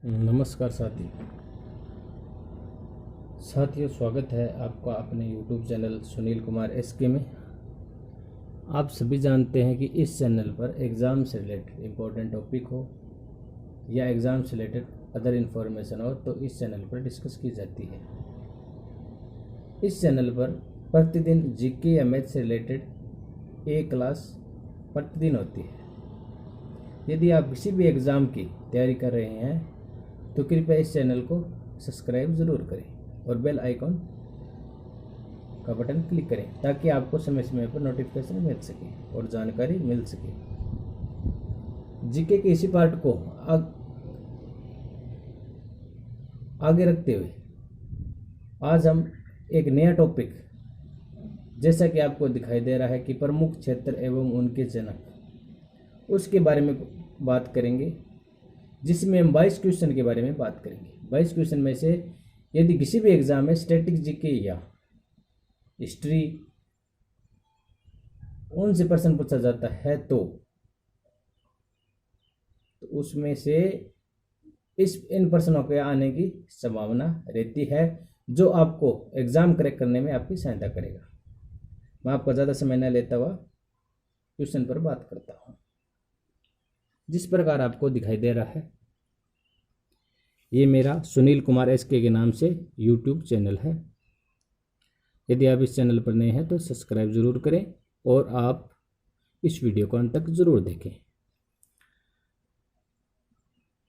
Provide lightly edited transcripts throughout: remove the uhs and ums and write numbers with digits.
नमस्कार साथियों, स्वागत है आपका अपने YouTube channel Sunil Kumar SK में। आप सभी जानते हैं कि इस चैनल पर एग्ज़ाम से रिलेटेड इम्पोर्टेंट टॉपिक हो या एग्ज़ाम से रिलेटेड अदर इन्फॉर्मेशन हो तो इस चैनल पर डिस्कस की जाती है। इस चैनल पर प्रतिदिन GK या मैथ से रिलेटेड एक क्लास प्रतिदिन होती है। यदि आप किसी भी एग्ज़ाम की तैयारी कर रहे हैं तो कृपया इस चैनल को सब्सक्राइब ज़रूर करें और बेल आइकॉन का बटन क्लिक करें ताकि आपको समय समय पर नोटिफिकेशन मिल सके और जानकारी मिल सके। जीके के इसी पार्ट को आगे रखते हुए आज हम एक नया टॉपिक, जैसा कि आपको दिखाई दे रहा है कि प्रमुख क्षेत्र एवं उनके जनक, उसके बारे में बात करेंगे, जिसमें हम 22 क्वेश्चन के बारे में बात करेंगे। 22 क्वेश्चन में से यदि किसी भी एग्जाम में स्टैटिक जीके या हिस्ट्री उनसे प्रश्न पूछा जाता है तो उसमें से इन प्रश्नों के आने की संभावना रहती है, जो आपको एग्जाम क्रैक करने में आपकी सहायता करेगा। मैं आपका ज़्यादा समय न लेता हुआ क्वेश्चन पर बात करता हूँ। जिस प्रकार आपको दिखाई दे रहा है, ये मेरा सुनील कुमार SK के नाम से YouTube चैनल है। यदि आप इस चैनल पर नए हैं तो सब्सक्राइब ज़रूर करें और आप इस वीडियो को अंत तक ज़रूर देखें।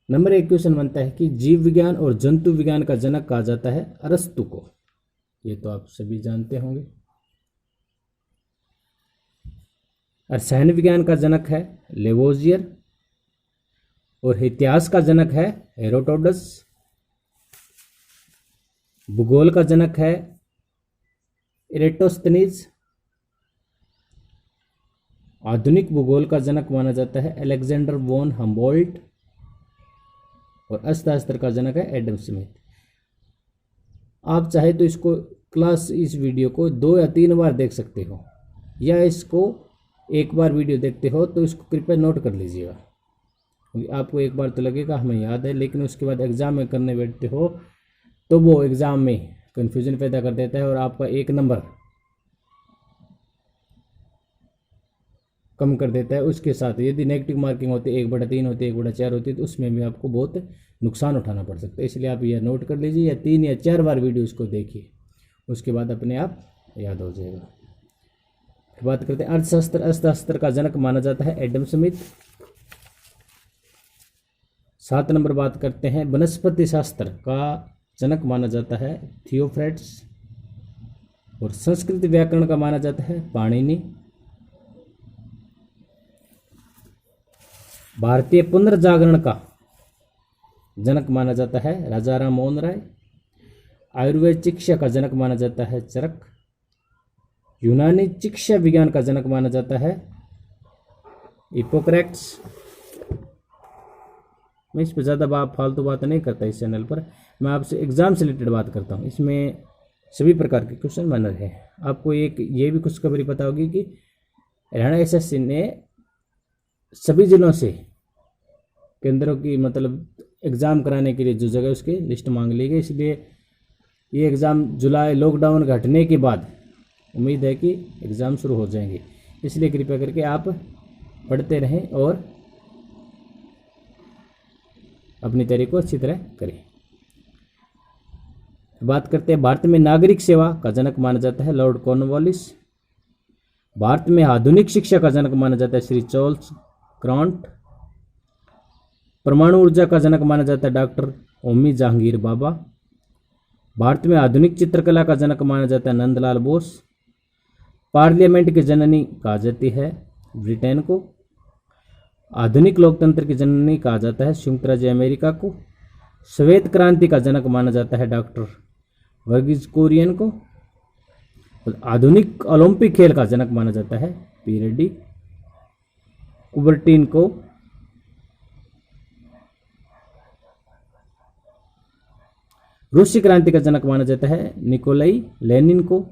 नंबर 1 क्वेश्चन बनता है कि जीव विज्ञान और जंतु विज्ञान का जनक कहा जाता है अरस्तु को। ये तो आप सभी जानते होंगे। रसायन विज्ञान का जनक है लेवोजियर और इतिहास का जनक है हेरोडोटस। भूगोल का जनक है इरेटोस्थनीज। आधुनिक भूगोल का जनक माना जाता है अलेक्जेंडर वॉन हम्बोल्ट और अर्थशास्त्र का जनक है एडम स्मिथ। आप चाहे तो इस वीडियो को 2 या 3 बार देख सकते हो, या इसको एक बार वीडियो देखते हो तो इसको कृपया नोट कर लीजिएगा। आपको एक बार तो लगेगा हमें याद है, लेकिन उसके बाद एग्ज़ाम में करने बैठते हो तो वो एग्ज़ाम में कन्फ्यूजन पैदा कर देता है और आपका 1 नंबर कम कर देता है। उसके साथ यदि नेगेटिव मार्किंग होती है 1/3 होती है 1/4 होती है तो उसमें भी आपको बहुत नुकसान उठाना पड़ सकता है। इसलिए आप यह नोट कर लीजिए, या 3 या 4 बार वीडियो इसको देखिए, उसके बाद अपने आप याद हो जाएगा। बात करते हैं अर्थशास्त्र का जनक माना जाता है एडम स्मिथ। 7 नंबर बात करते हैं वनस्पति शास्त्र का जनक माना जाता है थियोफ्रेट्स और संस्कृत व्याकरण का माना जाता है पाणिनि। भारतीय पुनर्जागरण का जनक माना जाता है राजा राम मोहन राय। आयुर्वेद चिकित्सा का जनक माना जाता है चरक। यूनानी चिकित्सा विज्ञान का जनक माना जाता है हिप्पोक्रेट्स। मैं इस पर ज़्यादा फालतू बात नहीं करता इस चैनल पर, मैं आपसे एग्ज़ाम से रिलेटेड बात करता हूँ। इसमें सभी प्रकार के क्वेश्चन बन रहे हैं। आपको ये भी खुशखबरी पता होगी कि हरियाणा SSC ने सभी जिलों से केंद्रों की एग्ज़ाम कराने के लिए जो जगह उसकी लिस्ट मांग ली गई। इसलिए ये एग्ज़ाम जुलाई लॉकडाउन घटने के बाद उम्मीद है कि एग्ज़ाम शुरू हो जाएंगे। इसलिए कृपया करके आप पढ़ते रहें और अपनी तैयारी को अच्छी तरह करें। बात करते हैं भारत में नागरिक सेवा का जनक माना जाता है लॉर्ड कॉर्नवालिस। भारत में आधुनिक शिक्षा का जनक माना जाता है श्री चार्ल्स क्रांट। परमाणु ऊर्जा का जनक माना जाता है डॉक्टर ओमी जहांगीर बाबा। भारत में आधुनिक चित्रकला का जनक माना जाता है नंदलाल बोस। पार्लियामेंट की जननी कहा जाती है ब्रिटेन को। आधुनिक लोकतंत्र की जननी कहा जाता है संयुक्त राज्य अमेरिका को। श्वेत क्रांति का जनक माना जाता है डॉक्टर वर्गीज कुरियन को। आधुनिक ओलंपिक खेल का जनक माना जाता है पीरेडी कुबर्टिन को। रूसी क्रांति का जनक माना जाता है निकोलाई लेनिन को।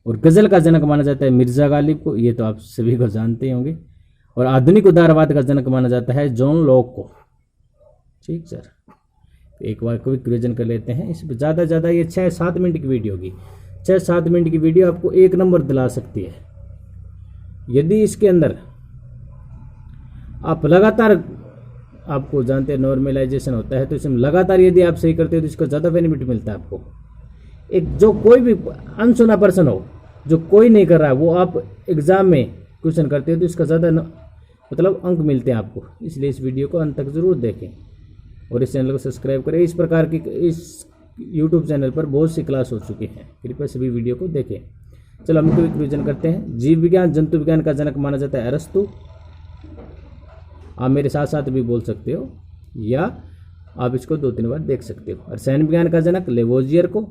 और गजल का जनक माना जाता है मिर्जा गालिब को। ये तो आप सभी को जानते होंगे। और आधुनिक उदारवाद का जनक माना जाता है जॉन लॉक को। ठीक सर, एक बार क्विक रिवीजन कर लेते हैं। इस ज़्यादा ज़्यादा ये 6-7 मिनट की वीडियो होगी। 6-7 मिनट की वीडियो आपको 1 नंबर दिला सकती है। यदि इसके अंदर आप लगातार, आपको जानते हैं नॉर्मलाइजेशन होता है, तो इसमें लगातार यदि आप सही करते हो तो इसका ज़्यादा बेनिफिट मिलता है आपको। एक जो कोई भी अनसुना पर्सन हो, जो कोई नहीं कर रहा है, वो आप एग्ज़ाम में क्वेश्चन करते हो तो इसका ज़्यादा मतलब अंक मिलते हैं आपको। इसलिए इस वीडियो को अंत तक ज़रूर देखें और इस चैनल को सब्सक्राइब करें। इस प्रकार की इस यूट्यूब चैनल पर बहुत सी क्लास हो चुकी हैं, कृपया सभी वीडियो को देखें। चलो हम क्विक रिवीजन करते हैं। जीव विज्ञान जंतु विज्ञान का जनक माना जाता है अरस्तु। आप मेरे साथ साथ भी बोल सकते हो या आप इसको 2-3 बार देख सकते हो। रसायन विज्ञान का जनक लेवोजियर को,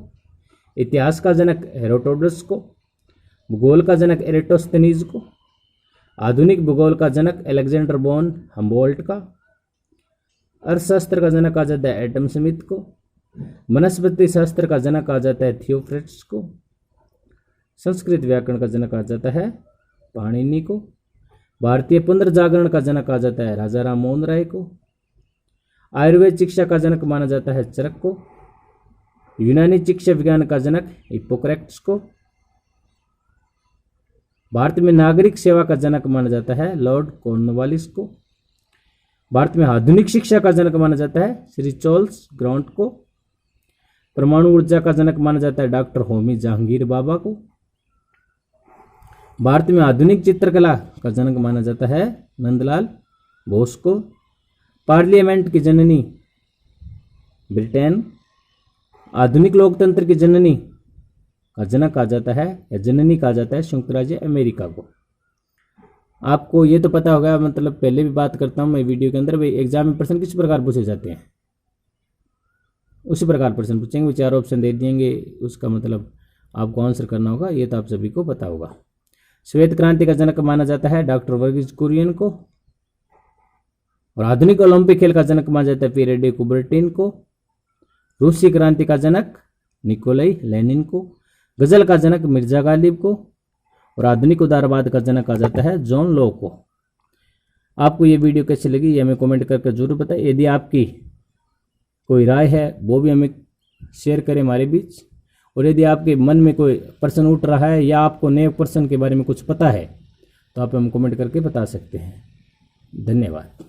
इतिहास का जनक हेरोडोटस को, भूगोल का जनक एरेटोस्थनीज को, आधुनिक भूगोल का जनक अलेक्जेंडर वॉन हम्बोल्ट का, अर्थशास्त्र का जनक कहा जाता है एडम स्मिथ को, वनस्पति शास्त्र का जनक कहा जाता है थियोफ्रेट्स को, संस्कृत व्याकरण का जनक कहा जाता है पाणिनि को, भारतीय पुनर्जागरण का जनक कहा जाता है राजा राम मोहन राय को, आयुर्वेद चिकित्सा का जनक माना जाता है चरक को, यूनानी चिकित्सा विज्ञान का जनक हिप्पोक्रेट्स को, भारत में नागरिक सेवा का जनक माना जाता है लॉर्ड कॉर्नवालिस को, भारत में आधुनिक शिक्षा का जनक माना जाता है श्री चार्ल्स ग्रांट को, परमाणु ऊर्जा का जनक माना जाता है डॉक्टर होमी जहांगीर बाबा को, भारत में आधुनिक चित्रकला का जनक माना जाता है नंदलाल बोस को, पार्लियामेंट की जननी ब्रिटेन, आधुनिक लोकतंत्र की जननी का जनक कहा जाता है या जननी कहा जाता है संयुक्त राज्य अमेरिका को। आपको ये तो पता होगा, मतलब पहले भी बात करता हूँ मैं वीडियो के अंदर, भाई एग्जाम में प्रश्न किस प्रकार पूछे जाते हैं उसी प्रकार प्रश्न पूछेंगे। 4 ऑप्शन दे देंगे, उसका मतलब आपको आंसर करना होगा, ये तो आप सभी को पता होगा। श्वेत क्रांति का जनक माना जाता है डॉक्टर वर्गीज कुरियन को, और आधुनिक ओलंपिक खेल का जनक माना जाता है पियर डे कुबर्टिन को, रूसी क्रांति का जनक निकोलाई लेनिन को, गजल का जनक मिर्जा गालिब को, और आधुनिक उदारवाद का जनक कहा जाता है जॉन लॉ को। आपको ये वीडियो कैसी लगी ये हमें कमेंट करके जरूर बताएं। यदि आपकी कोई राय है वो भी हमें शेयर करें हमारे बीच, और यदि आपके मन में कोई प्रश्न उठ रहा है या आपको नए प्रश्न के बारे में कुछ पता है तो आप हमें कमेंट करके बता सकते हैं। धन्यवाद।